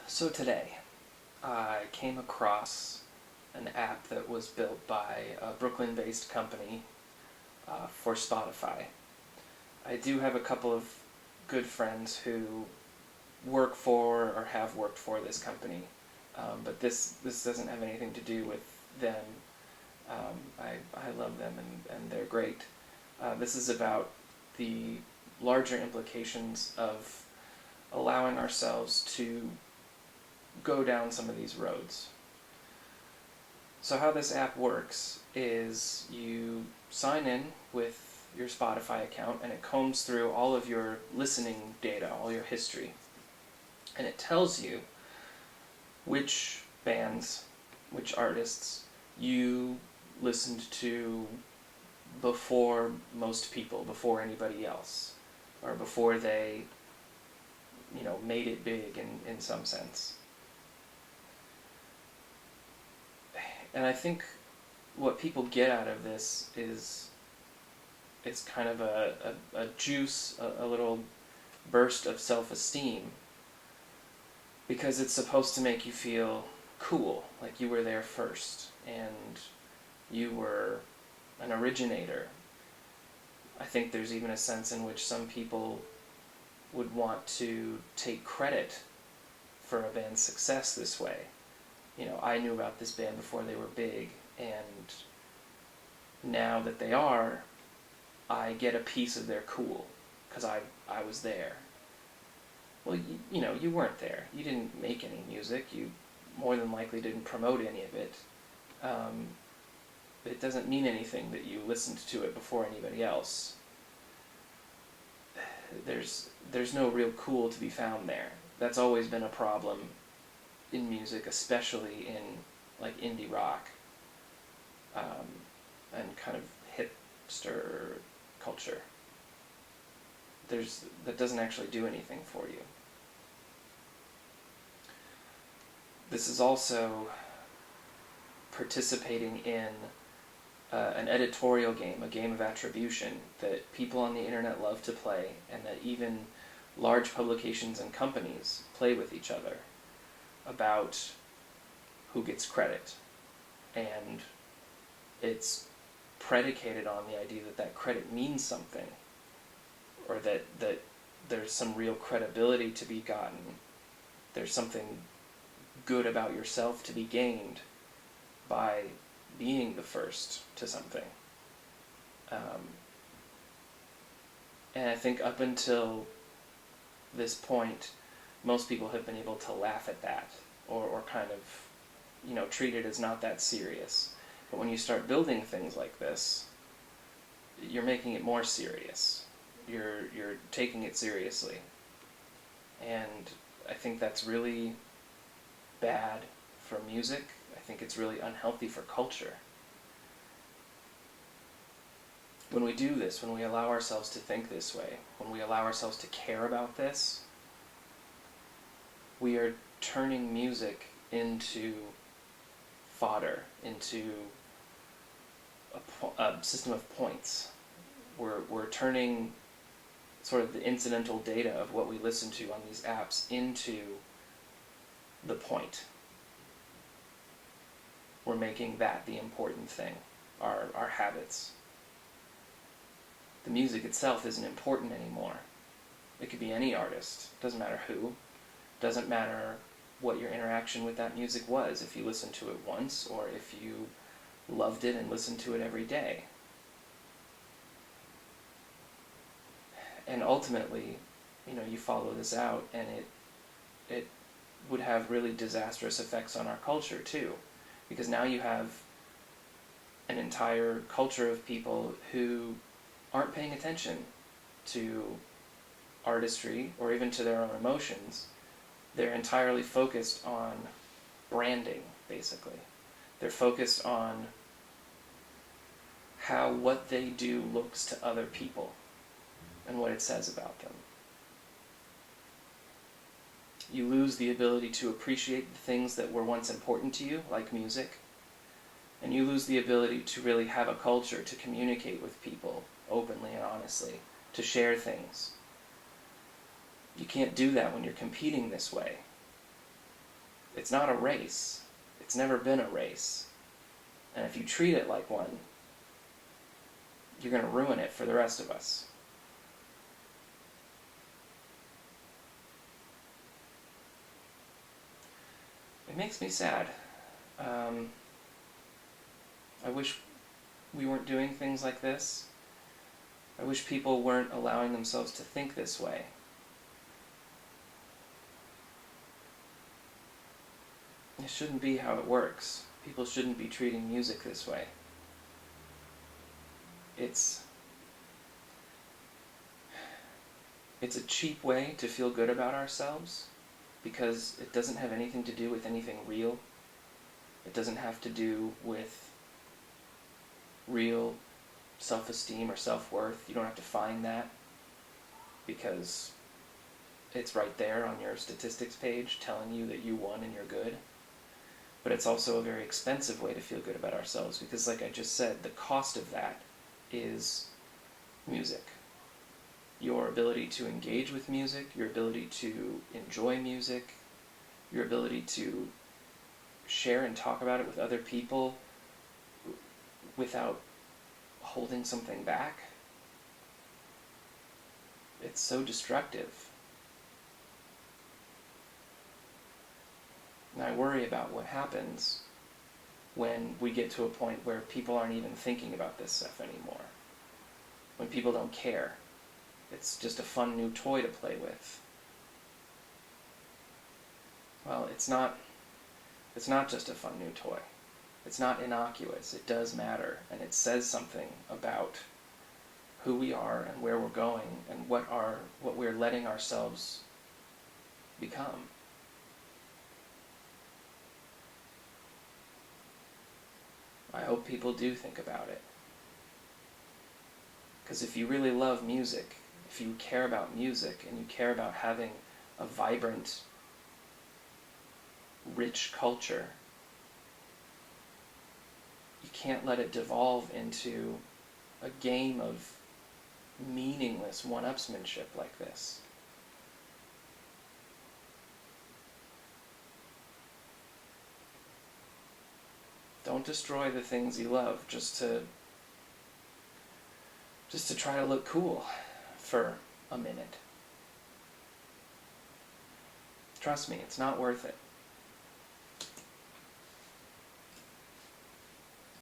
So today, I came across an app that was built by a Brooklyn-based company for Spotify. I do have a couple of good friends who work for or have worked for this company, but this doesn't have anything to do with them. I love them and they're great. This is about the larger implications of allowing ourselves to go down some of these roads. So how this app works is you sign in with your Spotify account and it combs through all of your listening data, all your history, and it tells you which bands, which artists you listened to before most people, before anybody else, or before they, made it big in some sense. And I think what people get out of this is it's kind of a juice, a little burst of self-esteem, because it's supposed to make you feel cool, like you were there first, and you were an originator. I think there's even a sense in which some people would want to take credit for a band's success this way. I knew about this band before they were big, and now that they are, I get a piece of their cool, because I was there. Well, you weren't there. You didn't make any music. You more than likely didn't promote any of it. It doesn't mean anything that you listened to it before anybody else. There's no real cool to be found there. That's always been a problem in music, especially in like indie rock and kind of hipster culture. That doesn't actually do anything for you. This is also participating in an editorial game, a game of attribution that people on the internet love to play, and that even large publications and companies play with each other about who gets credit. And it's predicated on the idea that that credit means something, or that there's some real credibility to be gotten. There's something good about yourself to be gained by being the first to something. And I think up until this point, most people have been able to laugh at that, or kind of, treat it as not that serious. But when you start building things like this, you're making it more serious. You're taking it seriously. And I think that's really bad for music. I think it's really unhealthy for culture. When we do this, when we allow ourselves to think this way, when we allow ourselves to care about this, we are turning music into fodder, into a system of points. We're turning sort of the incidental data of what we listen to on these apps into the point. We're making that the important thing, our habits. The music itself isn't important anymore. It could be any artist, doesn't matter who, doesn't matter what your interaction with that music was, if you listened to it once or if you loved it and listened to it every day. And ultimately, you follow this out and it would have really disastrous effects on our culture too, because now you have an entire culture of people who aren't paying attention to artistry or even to their own emotions. They're entirely focused on branding, basically. They're focused on how what they do looks to other people and what it says about them. You lose the ability to appreciate the things that were once important to you, like music, and you lose the ability to really have a culture to communicate with people openly and honestly, to share things. You can't do that when you're competing this way. It's not a race. It's never been a race. And if you treat it like one, you're going to ruin it for the rest of us. It makes me sad. I wish we weren't doing things like this. I wish people weren't allowing themselves to think this way. It shouldn't be how it works. People shouldn't be treating music this way. It's a cheap way to feel good about ourselves because it doesn't have anything to do with anything real. It doesn't have to do with real self-esteem or self-worth. You don't have to find that because it's right there on your statistics page telling you that you won and you're good. But it's also a very expensive way to feel good about ourselves because, like I just said, the cost of that is music. Your ability to engage with music, your ability to enjoy music, your ability to share and talk about it with other people without holding something back. It's so destructive. And I worry about what happens when we get to a point where people aren't even thinking about this stuff anymore. When people don't care. It's just a fun new toy to play with. Well, it's not just a fun new toy. It's not innocuous. It does matter, and it says something about who we are and where we're going and what we're letting ourselves become. I hope people do think about it. Because if you really love music, if you care about music and you care about having a vibrant, rich culture, you can't let it devolve into a game of meaningless one-upsmanship like this. Don't destroy the things you love just to try to look cool for a minute. Trust me, it's not worth it.